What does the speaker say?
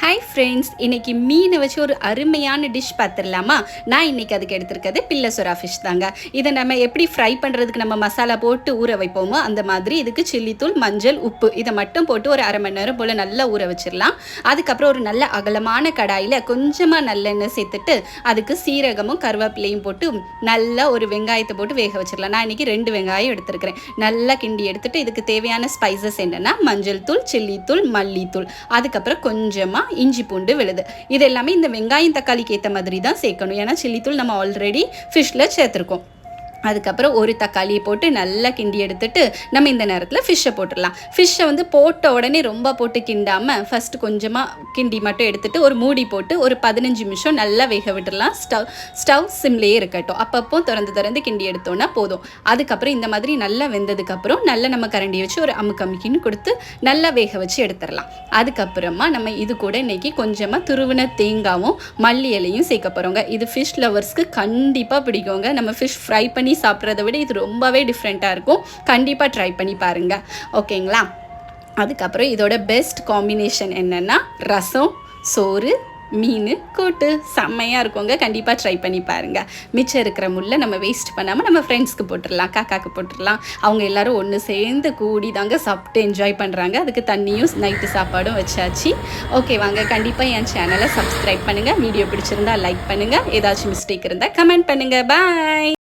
Hi friends, இன்றைக்கி மீனை வச்சு ஒரு அருமையான டிஷ் பார்த்துடலாமா? நான் இன்றைக்கி அதுக்கு எடுத்துருக்கிறது பில்லை சுறா ஃபிஷ் தாங்க. இதை நம்ம எப்படி ஃப்ரை பண்ணுறதுக்கு நம்ம மசாலா போட்டு ஊற வைப்போமோ அந்த மாதிரி இதுக்கு சில்லித்தூள், மஞ்சள், உப்பு இதை மட்டும் போட்டு ஒரு அரை மணி நேரம் போல் நல்லா ஊற வச்சிடலாம். அதுக்கப்புறம் ஒரு நல்ல அகலமான கடாயில் கொஞ்சமாக நல்லெண்ணெய் சேர்த்துட்டு அதுக்கு சீரகமும் கருவேப்பிலையும் போட்டு நல்லா ஒரு வெங்காயத்தை போட்டு வேக வச்சிடலாம். நான் இன்றைக்கி 2 வெங்காயம் எடுத்துருக்கிறேன். நல்லா கிண்டி எடுத்துகிட்டு இதுக்கு தேவையான ஸ்பைசஸ் என்னென்னா மஞ்சள் தூள், சில்லித்தூள், மல்லித்தூள், அதுக்கப்புறம் கொஞ்சமாக இஞ்சி பூண்டு விழுது. இது எல்லாமே இந்த வெங்காயம் தக்காளிக்கு ஏற்ற மாதிரி தான் சேர்க்கணும். ஏன்னா சில்லித்தூள் நம்ம ஆல்ரெடி ஃபிஷ்ஷில் சேர்த்துருக்கோம். அதுக்கப்புறம் ஒரு தக்காளியை போட்டு நல்லா கிண்டி எடுத்துட்டு நம்ம இந்த நேரத்தில் ஃபிஷ்ஷை போட்டுடலாம். ஃபிஷ்ஷை போட்ட உடனே ரொம்ப போட்டு கிண்டாமல் ஃபஸ்ட்டு கொஞ்சமாக கிண்டி மட்டும் எடுத்துகிட்டு ஒரு மூடி போட்டு ஒரு 15 நிமிஷம் நல்லா வேக விட்டுடலாம். ஸ்டவ் சிம்லேயே இருக்கட்டும். அப்பப்போ திறந்து கிண்டி எடுத்தோன்னா போதும். அதுக்கப்புறம் இந்த மாதிரி நல்லா வெந்ததுக்கப்புறம் நல்லா நம்ம கரண்டி வச்சு ஒரு அமுக்கின்னு கொடுத்து நல்லா வேக வச்சு எடுத்துடலாம். அதுக்கப்புறமா நம்ம இது கூட இன்றைக்கி கொஞ்சமாக துருவின தேங்காவும் மல்லி இலையும் சேர்க்க போகிறோங்க. இது ஃபிஷ் லவர்ஸ்க்கு கண்டிப்பாக பிடிக்குங்க. நம்ம ஃபிஷ் ஃப்ரை பண்ணி சாப்பிட்றத விட இது ரொம்பவே டிஃப்ரெண்ட்டாக இருக்கும். கண்டிப்பாக ட்ரை பண்ணி பாருங்கள். ஓகேங்களா? அதுக்கப்புறம் இதோட பெஸ்ட் காம்பினேஷன் என்னென்னா ரசம், சோறு, மீன் கூட்டு செம்மையாக இருக்குங்க. கண்டிப்பாக ட்ரை பண்ணி பாருங்கள். மிச்சம் இருக்கிற முள்ளை நம்ம வேஸ்ட் பண்ணாமல் நம்ம ஃப்ரெண்ட்ஸ்க்கு போட்டுடலாம், காக்காக்கு போட்டுடலாம். அவங்க எல்லோரும் ஒன்று சேர்ந்து கூடி தாங்க சாப்பிட்டு என்ஜாய் பண்ணுறாங்க. அதுக்கு தண்ணியும் நைட்டு சாப்பாடும் வச்சாச்சு. ஓகே வாங்க, கண்டிப்பாக என் சேனலை சப்ஸ்கிரைப் பண்ணுங்கள். வீடியோ பிடிச்சிருந்தா லைக் பண்ணுங்கள். ஏதாச்சும் மிஸ்டேக் இருந்தால் கமெண்ட் பண்ணுங்கள். பாய்.